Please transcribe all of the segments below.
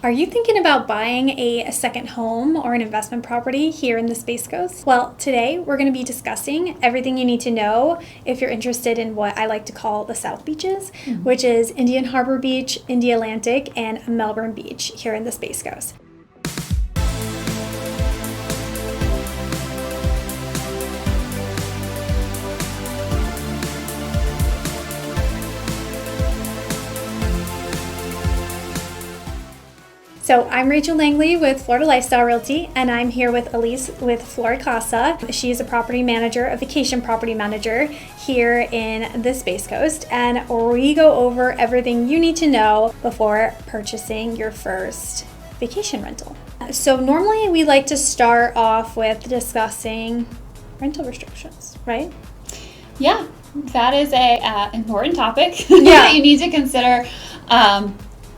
Are you thinking about buying a second home or an investment property here in the Space Coast? Well, today we're going to be discussing everything you need to know if you're interested in what I like to call the South Beaches, which is Indian Harbour Beach, Indialantic, and Melbourne Beach here in the Space Coast. So I'm Rachel Langley with Florida Lifestyle Realty, and I'm here with Elise with Florida Casa. She is a property manager, a vacation property manager here in the Space Coast, and we go over everything you need to know before purchasing your first vacation rental. So normally we like to start off with discussing rental restrictions, right? Yeah, that is a important topic Yeah. that you need to consider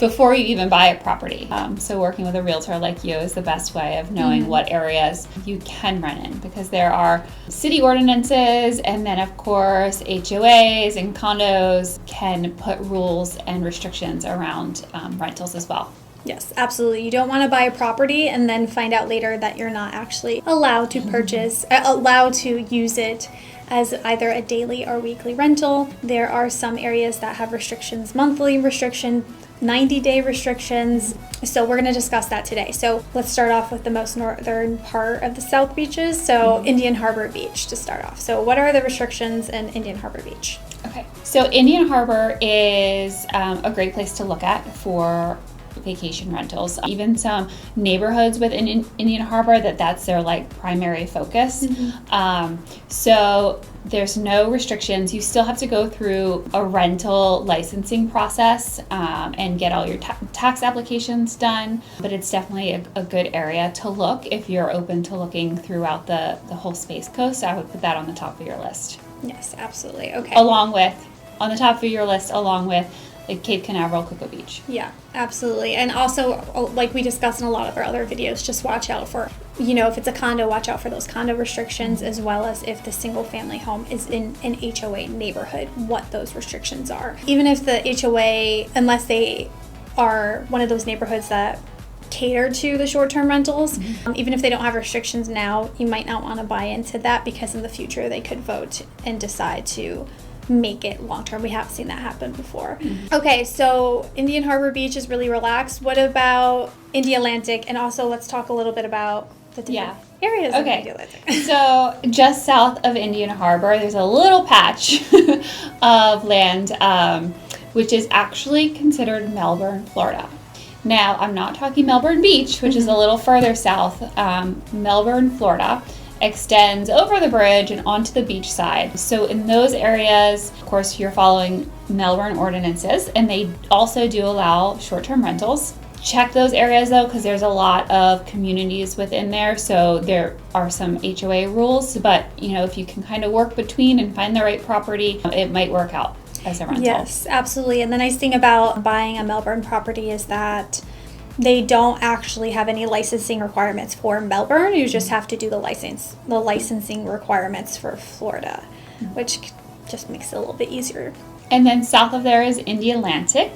before you even buy a property. So working with a realtor like you is the best way of knowing what areas you can rent in, because there are city ordinances, and then of course HOAs and condos can put rules and restrictions around rentals as well. Yes, absolutely. You don't want to buy a property and then find out later that you're not actually allowed to purchase, allowed to use it as either a daily or weekly rental. There are some areas that have restrictions, monthly restriction, 90-day restrictions. So we're going to discuss that today. So let's start off with the most northern part of the South Beaches. So Indian Harbour Beach to start off. So what are the restrictions in Indian Harbour Beach? Okay, so Indian Harbour is a great place to look at for vacation rentals. Even some neighborhoods within Indian Harbour, that's their primary focus. So there's no restrictions. You still have to go through a rental licensing process and get all your tax applications done, but it's definitely a good area to look if you're open to looking throughout the whole Space Coast. I would put that on the top of your list. Yes, absolutely. Okay. Along with Cape Canaveral, Cocoa Beach. Yeah, absolutely. And also, like we discussed in a lot of our other videos, just watch out for, if it's a condo, watch out for those condo restrictions, as well as if the single family home is in an HOA neighborhood, what those restrictions are. Even if the HOA, unless they are one of those neighborhoods that cater to the short-term rentals, even if they don't have restrictions now, you might not want to buy into that, because in the future they could vote and decide to make it long-term. We have seen that happen before. Okay, so Indian Harbour Beach is really relaxed. What about Indialantic? And also let's talk a little bit about the different areas of Indialantic. So just south of Indian Harbour, there's a little patch of land which is actually considered Melbourne, Florida. Now, I'm not talking Melbourne Beach, which is a little further south. Melbourne, Florida extends over the bridge and onto the beach side. So in those areas, of course, you're following Melbourne ordinances, and they also do allow short-term rentals. Check those areas though, because there's a lot of communities within there, so there are some HOA rules, but if you can kind of work between and find the right property, it might work out as a rental. Yes, absolutely. And the nice thing about buying a Melbourne property is that they don't actually have any licensing requirements for Melbourne. You just have to do the licensing requirements for Florida, which just makes it a little bit easier. And then south of there is Indialantic.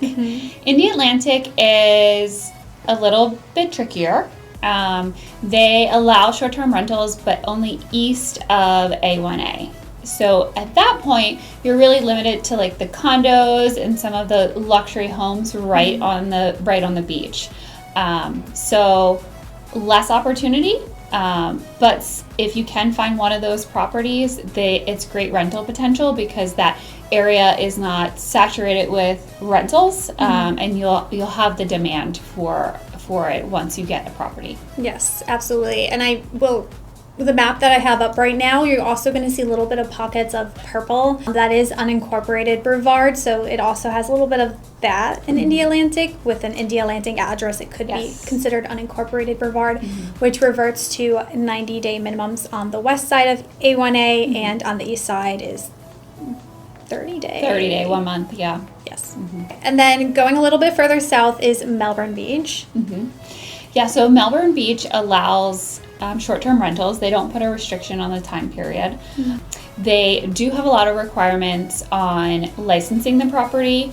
Indialantic is a little bit trickier. They allow short-term rentals, but only east of A1A. So at that point, you're really limited to the condos and some of the luxury homes right on the beach. So less opportunity, but if you can find one of those properties, it's great rental potential, because that area is not saturated with rentals, and you'll have the demand for it once you get a property. Yes, absolutely. And the map that I have up right now, you're also going to see a little bit of pockets of purple. That is unincorporated Brevard, so it also has a little bit of that in Indialantic. With an Indialantic address, it could be considered unincorporated Brevard, which reverts to 90-day minimums on the west side of A1A, and on the east side is 30-day. 30-day, 1 month, yeah. Yes. And then going a little bit further south is Melbourne Beach. Yeah, so Melbourne Beach allows short-term rentals. They don't put a restriction on the time period. They do have a lot of requirements on licensing the property,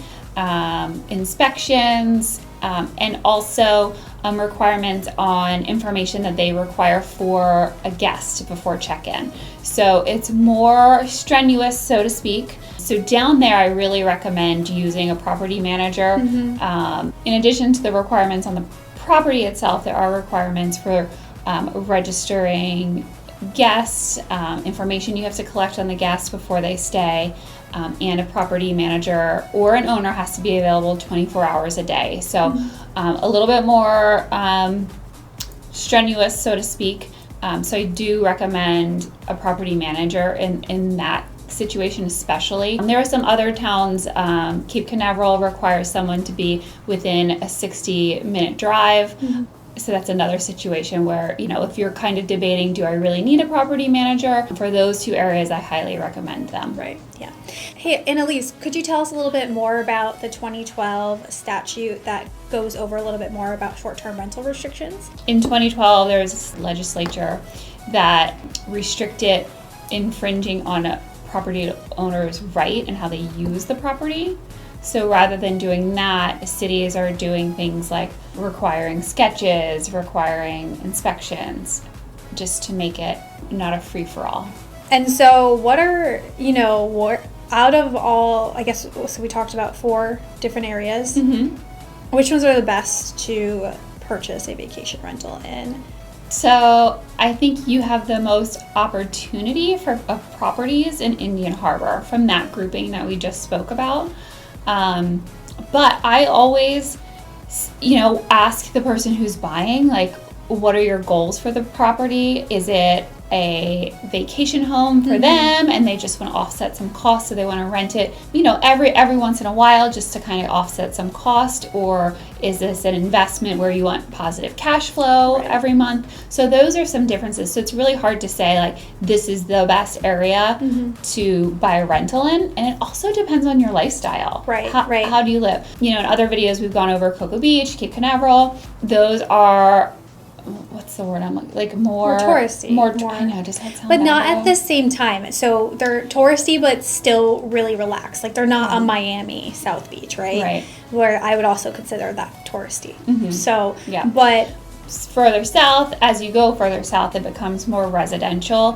inspections, and also requirements on information that they require for a guest before check-in. So it's more strenuous, so to speak. So down there, I really recommend using a property manager. In addition to the requirements on the property itself, there are requirements for registering guests, information you have to collect on the guests before they stay, and a property manager or an owner has to be available 24 hours a day. So a little bit more strenuous, so to speak. So I do recommend a property manager in that situation especially. There are some other towns, Cape Canaveral requires someone to be within a 60-minute drive. So that's another situation where, if you're kind of debating, do I really need a property manager? For those two areas, I highly recommend them. Right, yeah. Hey, Annalise, could you tell us a little bit more about the 2012 statute that goes over a little bit more about short-term rental restrictions? In 2012, there was this legislature that restricted infringing on a property owner's right and how they use the property. So rather than doing that, cities are doing things like requiring sketches, requiring inspections, just to make it not a free-for-all. And so what are, out of all, I guess, so we talked about 4 different areas. Which ones are the best to purchase a vacation rental in? So I think you have the most opportunity for properties in Indian Harbour from that grouping that we just spoke about. But I always, ask the person who's buying, what are your goals for the property? Is it a vacation home for them and they just want to offset some costs, so they want to rent it, every once in a while just to kind of offset some cost? Or is this an investment where you want positive cash flow every month? So those are some differences. So it's really hard to say this is the best area to buy a rental in, and it also depends on your lifestyle. How do you live? In other videos we've gone over Cocoa Beach, Cape Canaveral. Those are, what's the word I'm more touristy. More. I know, does that sound but bad, not though? at the same time. So they're touristy, but still really relaxed. They're not a Miami South Beach, right? Where I would also consider that touristy. So, yeah. But further south, as you go further south, it becomes more residential.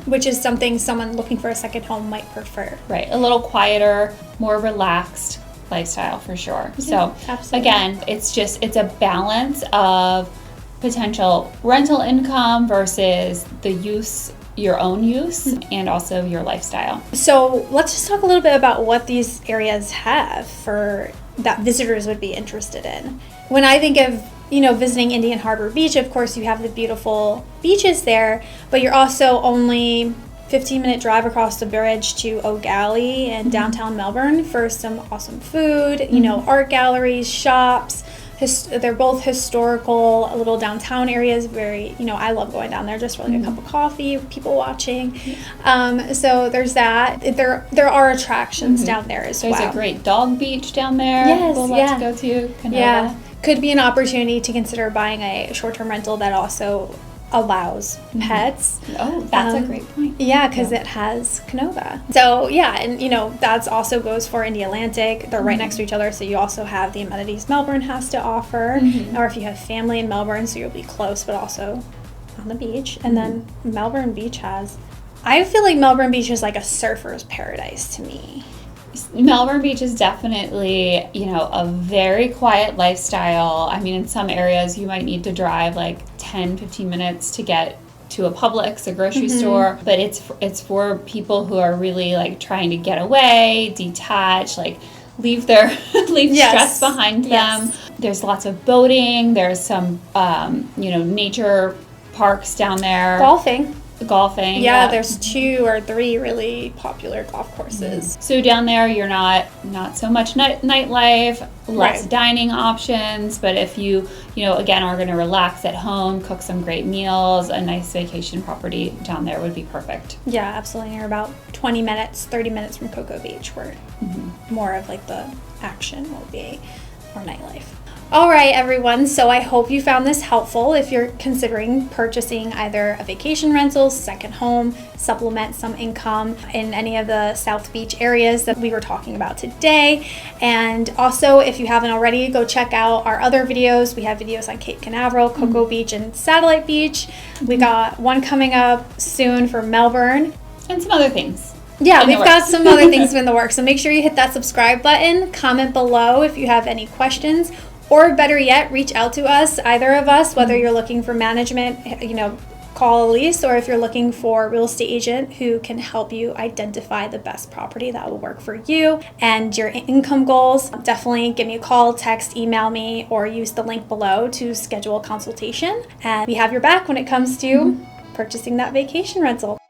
Which is something someone looking for a second home might prefer. A little quieter, more relaxed lifestyle for sure. So absolutely. Again, it's a balance of potential rental income versus your own use, and also your lifestyle. So let's just talk a little bit about what these areas have for that visitors would be interested in. When I think of, visiting Indian Harbour Beach, of course you have the beautiful beaches there, but you're also only 15-minute drive across the bridge to O'Galley in downtown Melbourne for some awesome food, art galleries, shops. They're both historical, little downtown areas. Very, I love going down there just for a cup of coffee, people watching. So there's that. There are attractions down there as well. There's a great dog beach down there. Yes, we'll love to go to. Canova. Yeah, could be an opportunity to consider buying a short-term rental that also allows pets. Oh, that's a great point. Yeah, because it has Canova. So yeah, and that's also goes for Indialantic. They're right next to each other, so you also have the amenities Melbourne has to offer. Or if you have family in Melbourne, so you'll be close, but also on the beach. And then Melbourne Beach I feel like Melbourne Beach is like a surfer's paradise to me. Melbourne Beach is definitely, a very quiet lifestyle. I mean, in some areas you might need to drive 10, 15 minutes to get to a Publix, a grocery store, but it's for people who are really trying to get away, detach, leave stress behind them. There's lots of boating. There's some, nature parks down there. Golfing. Yeah, there's 2 or 3 really popular golf courses. So down there, you're not so much nightlife, less dining options. But if you, again, are going to relax at home, cook some great meals, a nice vacation property down there would be perfect. Yeah, absolutely. You're about 20 minutes, 30 minutes from Cocoa Beach, where more of the action will be, or nightlife. All right, everyone. So I hope you found this helpful if you're considering purchasing either a vacation rental, second home, supplement some income in any of the South Beach areas that we were talking about today. And also, if you haven't already, go check out our other videos. We have videos on Cape Canaveral, Cocoa Beach, and Satellite Beach. We got one coming up soon for Melbourne. And some other things. Yeah, we've got some other things in the works. So make sure you hit that subscribe button. Comment below if you have any questions. Or better yet, reach out to us, either of us, whether you're looking for management, call Elise, or if you're looking for a real estate agent who can help you identify the best property that will work for you and your income goals, definitely give me a call, text, email me, or use the link below to schedule a consultation. And we have your back when it comes to purchasing that vacation rental.